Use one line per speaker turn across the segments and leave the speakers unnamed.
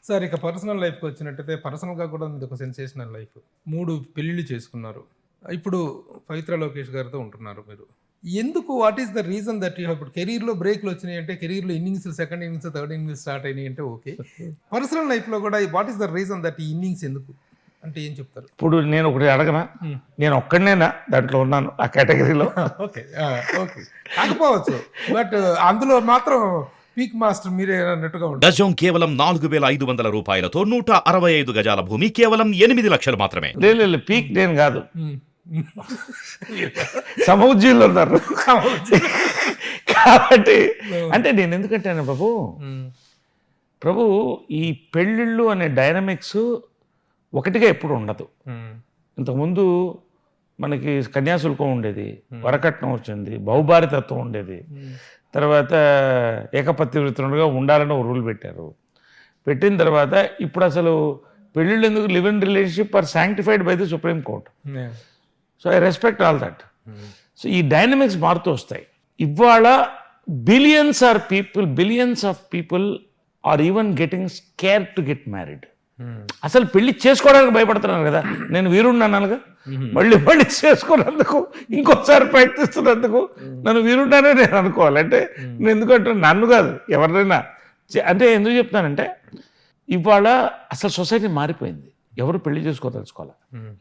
Sir ఇక personal లైఫ్కి వచ్చినట్టయితే పర్సనల్గా కూడా మీది ఒక సెన్సేషనల్ లైఫ్. 3 పెళ్ళిళ్ళు చేసుకున్నారు. ఇప్పుడు పవిత్ర లోకేష్ గారితో ఉంటున్నారు మీరు. ఎందుకు what is the reason that you ఇప్పుడు కెరీర్‌లో బ్రేక్‌లు వచ్చినాయంటే కెరీర్‌లో innings, second innings, third innings start అయినాయి అంటే ఓకే. పర్సనల్ లైఫ్‌లో కూడా what is the reason that ఈ ఇన్నింగ్స్ ఎందుకు అంటే ఏం చెప్తారు?
ఇప్పుడు నేను ఒకటి అడగనా, నేను ఒక్కడినేనా దాంట్లో ఉన్నాను ఆ కేటగిరీలో?
ఓకే. ఓకే. కాకపోవచ్చు. బట్ అందులో మాత్రం పీక్ మాస్టర్ మీరే అన్నట్టుగా ఉంటారు.
గజం కేవలం 4,500 రూపాయలతో 165 గజాల భూమి కేవలం 8 లక్షలు మాత్రమే.
లేదు పీక్ నేను కాదు, సమౌజ్జీలు ఉన్నారు కాబట్టి. అంటే నేను ఎందుకంటే ప్రభు ఈ పెళ్ళిళ్ళు అనే డైనమిక్స్ ఒకటిగా ఎప్పుడు ఉండదు. ఇంతకుముందు మనకి కన్యాశుల్కం ఉండేది, వరకట్నం వచ్చింది, బహుభారితత్వం ఉండేది, తర్వాత ఏకపత్తివృత్తులుగా ఉండాలని ఒక రూల్ పెట్టారు. పెట్టిన తర్వాత ఇప్పుడు అసలు పెళ్ళిళ్ళు ఎందుకు, live in relationship are sanctified by the supreme court. So I respect all that. So ఈ డైనమిక్స్ మారుతూ వస్తాయి. ఇవాళ billions of people are even getting scare to get married. అసలు పెళ్లి చేసుకోవడానికి భయపడుతున్నాను కదా. నేను వీరుడిని అన్నానుగా, మళ్ళీ చేసుకున్నందుకు, ఇంకోసారి ప్రయత్నిస్తున్నందుకు నన్ను వీరుడినే నేను అనుకోవాలి. అంటే నేను ఎందుకంటే నన్ను కాదు ఎవరినైనా. అంటే ఎందుకు చెప్తానంటే ఇవాళ అసలు సొసైటీ మారిపోయింది. ఎవరు పెళ్లి తెలుసుకోవాలి,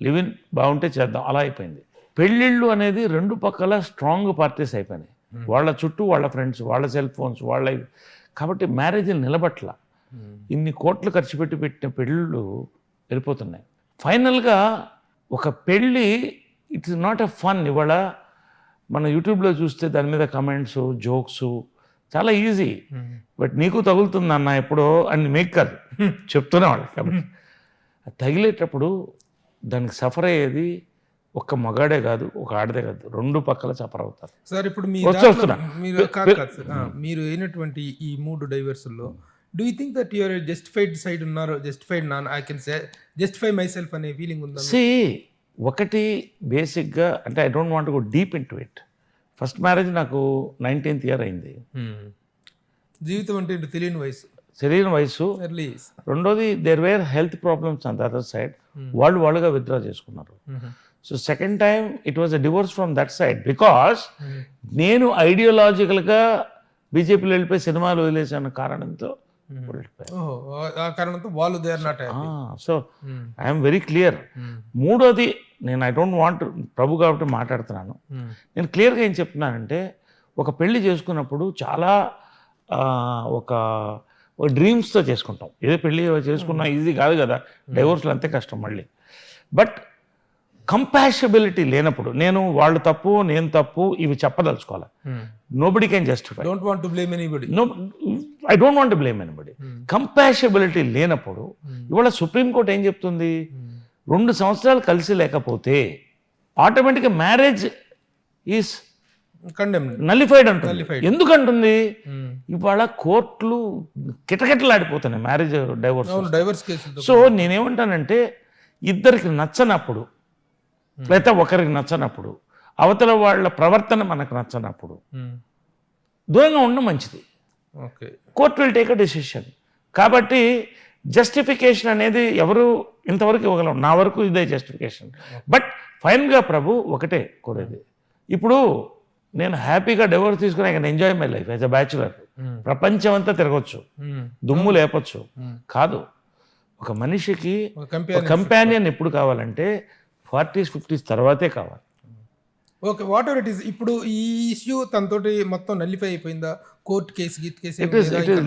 లివ్ ఇన్ బాగుంటే చేద్దాం అలా అయిపోయింది. పెళ్ళిళ్ళు అనేది రెండు పక్కల స్ట్రాంగ్ పార్టీస్ అయిపోయినాయి. వాళ్ళ చుట్టూ వాళ్ళ ఫ్రెండ్స్, వాళ్ళ సెల్ ఫోన్స్, వాళ్ళ కాబట్టి మ్యారేజ్లు నిలబట్ల. ఇన్ని కోట్లు ఖర్చు పెట్టిన పెళ్ళిళ్ళు వెళ్ళిపోతున్నాయి. ఫైనల్గా ఒక పెళ్ళి ఇట్స్ నాట్ ఎ ఫన్. ఇవాళ మన యూట్యూబ్లో చూస్తే దాని మీద కమెంట్స్, జోక్స్ చాలా ఈజీ. బట్ నీకు తగులుతుంది అన్న ఎప్పుడో అని మీకు కాదు చెప్తున్నవాళ్ళు. కాబట్టి తగిలేటప్పుడు దానికి సఫర్ అయ్యేది ఒక్క మగాడే కాదు, ఒక ఆడదే కాదు, రెండు పక్కల సఫర్ అవుతారు.
సార్ ఇప్పుడు మీరు అయినటువంటి ఈ 3 డైవర్సుల్లో do you think that your justified side ఉన్నారు, justified non I can say justify myself అనే ఫీలింగ్ ఉందా?
ఒకటి బేసిక్గా అంటే I don't want go deep into it. First marriage నాకు 19th ఇయర్ అయింది.
జీవితం అంటే తెలియని వయసు.
రెండోది there were health problems on the other side. వాళ్ళుగా విత్డ్రా చేసుకున్నారు. So second time it was a divorce from that side because నేను ఐడియాలజికల్గా బీజేపీలో వెళ్ళిపోయి సినిమాలు వదిలేసిన కారణంతో సో ఐఎమ్ వెరీ క్లియర్. మూడోది నేను ఐ డోంట్ వాంట్ ప్రభు కాబట్టి మాట్లాడుతున్నాను. నేను క్లియర్గా ఏం చెప్తున్నానంటే ఒక పెళ్లి చేసుకున్నప్పుడు చాలా ఒక డ్రీమ్స్తో చేసుకుంటాం. ఏదో పెళ్ళి చేసుకున్నా ఈజీ కాదు కదా, డైవోర్స్లు అంతే కష్టం మళ్ళీ. బట్ కంపాషబిలిటీ లేనప్పుడు నేను వాళ్ళు తప్పు నేను తప్పు ఇవి చెప్పదలుచుకోవాలి. Nobody can justify.
I don't want to
blame anybody. Compatibility లేనప్పుడు ఇవాళ సుప్రీంకోర్టు ఏం చెప్తుంది, 2 సంవత్సరాలు కలిసి లేకపోతే ఆటోమేటిక్గా మ్యారేజ్ ఈస్ నలిఫైడ్ అంటుంది. ఎందుకంటుంది? ఇవాళ కోర్టులు కిటకిటలాడిపోతున్నాయి మ్యారేజ్ డైవర్స్ కేసు. సో నేనేమంటానంటే ఇద్దరికి నచ్చనప్పుడు లేదా ఒకరికి నచ్చనప్పుడు అవతల వాళ్ళ ప్రవర్తన మనకు నచ్చనప్పుడు దూరంగా ఉండడం మంచిది. Court will take a decision. కాబట్టి జస్టిఫికేషన్ అనేది ఎవరు ఇంతవరకు ఇవ్వగలం, నా వరకు ఇదే జస్టిఫికేషన్. బట్ ఫైనల్గా ప్రభు ఒకటే కోరేది, ఇప్పుడు నేను హ్యాపీగా డివోర్స్ తీసుకుని I can enjoy my life as a bachelor. ప్రపంచం అంతా తిరగచ్చు, దుమ్ము లేపచ్చు. కాదు, ఒక మనిషికి కంపానియన్ ఎప్పుడు కావాలంటే 40s 50s తర్వాతే కావాలి.
Okay, what ever it is. ఇప్పుడు ఈ ఇష్యూ తనతోటి మొత్తం నల్లిఫై అయిపోయిందా? కోర్ట్ కేసు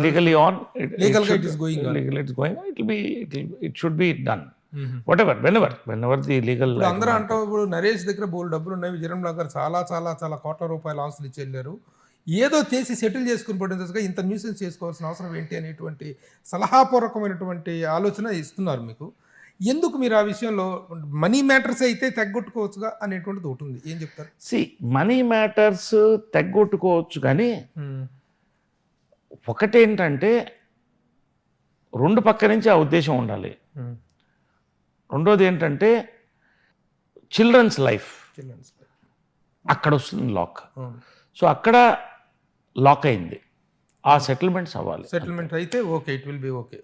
లీగల్లీ ఆన్,
లీగల్గా it is going
it should be done whenever the legal.
అందరూ అంటాం ఇప్పుడు నరేష్ దగ్గర బోల్ డబ్బులు ఉన్నాయి, విజయరామ్ గారు చాలా చాలా చాలా కోట్ల రూపాయల ఆస్తులు ఇచ్చి వెళ్ళారు, ఏదో చేసి సెటిల్ చేసుకుని పడినట్టుగా ఇంత న్యూసెన్స్ చేసుకోవాల్సిన అవసరం ఏంటి అనేటువంటి సలహాపూర్వకమైనటువంటి ఆలోచన ఇస్తున్నారు మీకు. ఎందుకు మీరు ఆ విషయంలో మనీ మ్యాటర్స్ అయితే తగ్గొట్టుకోవచ్చుగా అనేటువంటిది ఒకటి ఉంది, ఏం చెప్తారు?
మనీ మ్యాటర్స్ తగ్గొట్టుకోవచ్చు, కానీ ఒకటేంటంటే 2 పక్క నుంచి ఆ ఉద్దేశం ఉండాలి. రెండోది ఏంటంటే చిల్డ్రన్స్ లైఫ్ అక్కడ వస్తుంది లాక్. సో అక్కడ లాక్ అయింది, ఆ సెటిల్మెంట్స్ అవ్వాలి.
సెటిల్మెంట్ అయితే okay, it will be okay.